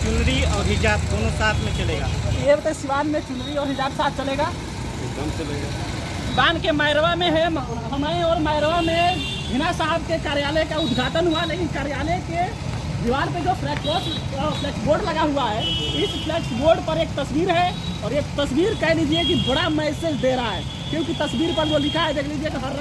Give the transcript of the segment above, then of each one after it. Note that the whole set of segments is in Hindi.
चुनरी और हिजाब दोनों साथ में चलेगा? ये बताइए, सिवान में चुनरी और हिजाब साथ चलेगा? एकदम चलेगा। सिवान के मैरवा में है, हमारे और मैरवा में हिना साहब के कार्यालय का उद्घाटन हुआ, लेकिन कार्यालय के दीवार पे जो फ्लैक्स बोर्ड लगा हुआ है, इस फ्लैक्स बोर्ड पर एक तस्वीर है, और एक तस्वीर कह लीजिए कि बड़ा मैसेज दे रहा है, क्योंकि तस्वीर पर जो लिखा है देख लीजिए कि हर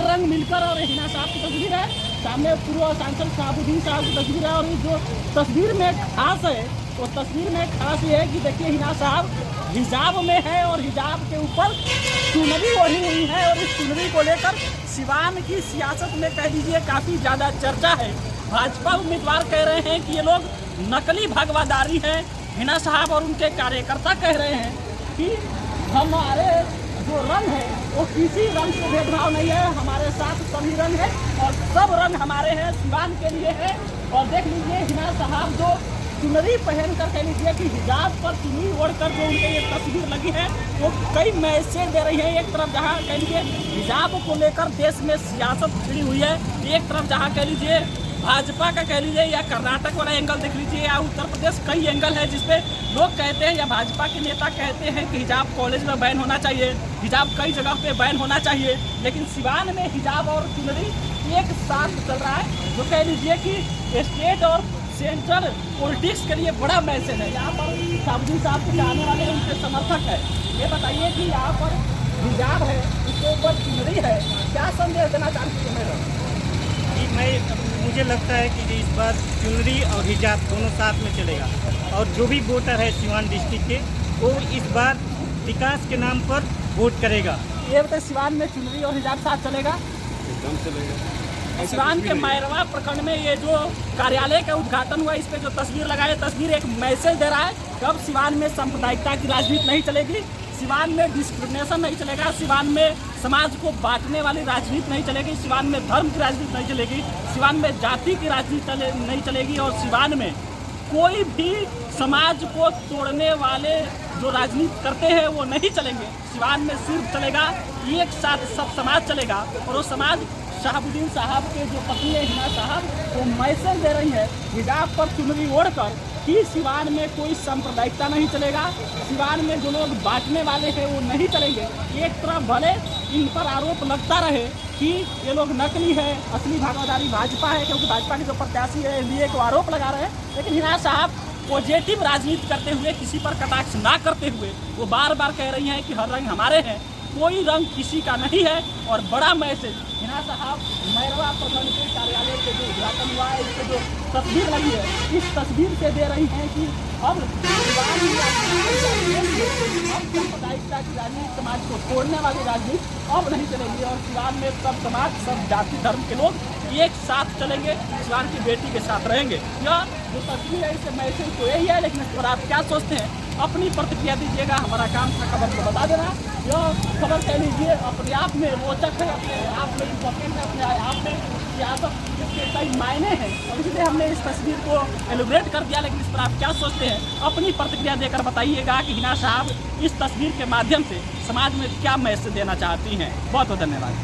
रंग मिलकर और हिना साहब की तस्वीर है, सामने पूर्व सांसद शहाबुद्दीन साहब की तस्वीर है। और जो तस्वीर में खास है, वो तस्वीर में खास ये है कि देखिए हिना साहब हिजाब में है और हिजाब के ऊपर चुनरी ओढ़ी हुई है, और इस चुनरी को लेकर सिवान की सियासत में कह लीजिए काफ़ी ज़्यादा चर्चा है। भाजपा उम्मीदवार कह रहे हैं कि ये लोग नकली भगवादारी हैं। हिना साहब और उनके कार्यकर्ता कह रहे हैं कि हमारे जो रंग है वो किसी रंग से भेदभाव नहीं है, हमारे साथ सभी रंग है और सब रंग हमारे हैं, सिवान के लिए है। और देख लीजिए हिना साहब जो चुनरी पहन कर कह लीजिए कि हिजाब पर चुनरी ओढ़कर जो उनके ये तस्वीर लगी है, वो कई मैसेज दे रही है। एक तरफ जहाँ कह लीजिए हिजाब को लेकर देश में सियासत छिड़ी हुई है, एक तरफ जहाँ कह लीजिए भाजपा का कह लीजिए या कर्नाटक वाला एंगल देख लीजिए या उत्तर प्रदेश, कई एंगल है जिसपे लोग कहते हैं या भाजपा के नेता कहते हैं कि हिजाब कॉलेज में बैन होना चाहिए, हिजाब कई जगह पे बैन होना चाहिए। लेकिन सिवान में हिजाब और चुनरी एक साथ चल रहा है, जो कह लीजिए कि स्टेट और सेंट्रल पॉलिटिक्स के लिए बड़ा मैसेज है। यहाँ पर शहाबुद्दीन साहब के आने वाले उनके समर्थक है। ये बताइए कि यहाँ पर हिजाब है, उसके ऊपर चुनरी है, क्या संदेश देना चाहती है मैडम? मुझे लगता है कि इस बार चुनरी और हिजाब दोनों साथ में चलेगा, और जो भी वोटर है सिवान डिस्ट्रिक्ट के, वो इस बार विकास के नाम पर वोट करेगा। ये बताइए, सिवान में चुनरी और हिजाब साथ चलेगा? एकदम चलेगा। सिवान के मैरवा प्रखंड में ये जो कार्यालय का उद्घाटन हुआ, इस पे जो तस्वीर लगाई, तस्वीर एक मैसेज दे रहा है कि अब सिवान में सांप्रदायिकता की राजनीति नहीं चलेगी, सिवान में डिस्क्रिमिनेशन नहीं चलेगा, सिवान में समाज को बांटने वाली राजनीति नहीं चलेगी, सिवान में धर्म की राजनीति नहीं चलेगी, सिवान में जाति की राजनीति नहीं चलेगी, और सिवान में कोई भी समाज को तोड़ने वाले जो राजनीति करते हैं वो नहीं चलेंगे। सिवान में सिर्फ चलेगा एक साथ सब समाज चलेगा, और वो समाज शहाबुद्दीन साहब के जो पत्नी है हिना साहब, वो मैसेज दे रही है हिजाब पर चुनरी ओढ़कर कि सिवान में कोई सांप्रदायिकता नहीं चलेगा, सिवान में जो लोग बांटने वाले हैं वो नहीं चलेंगे। एक तरफ भले इन पर आरोप लगता रहे कि ये लोग नकली है, असली भागीदारी भाजपा है, क्योंकि भाजपा के जो प्रत्याशी है एनडीए को आरोप लगा रहे हैं, लेकिन हिना साहब पॉजिटिव राजनीति करते हुए, किसी पर कटाक्ष ना करते हुए, वो बार बार कह रही हैं कि हर रंग हमारे हैं, कोई रंग किसी का नहीं है। और बड़ा मैसेज हिना साहब मैरवा प्रखंड के कार्यालय के जो उद्घाटन हुआ है, इससे जो तस्वीर लगी है, इस तस्वीर से दे रही हैं कि अब सांप्रदायिकता की राजनीति, समाज को तोड़ने वाली राजनीति अब नहीं चलेगी, और सिवान में सब समाज, सब जाति धर्म के लोग एक साथ चलेंगे, सिवान की बेटी के साथ रहेंगे। यह जो तस्वीर है इससे मैसेज तो यही है, लेकिन इस पर आप क्या सोचते हैं अपनी प्रतिक्रिया दीजिएगा। हमारा काम था खबर को बता देना। यह खबर कह लीजिए अपने आप में रोचक है, अपने आप में इम्पोर्टेंट है, अपने आप में सियासत इसके कई मायने हैं, और इसलिए हमने इस तस्वीर को एलिब्रेट कर दिया। लेकिन इस पर आप क्या सोचते हैं अपनी प्रतिक्रिया देकर बताइएगा कि हिना साहब इस तस्वीर के माध्यम से समाज में क्या मैसेज देना चाहती हैं। बहुत बहुत धन्यवाद।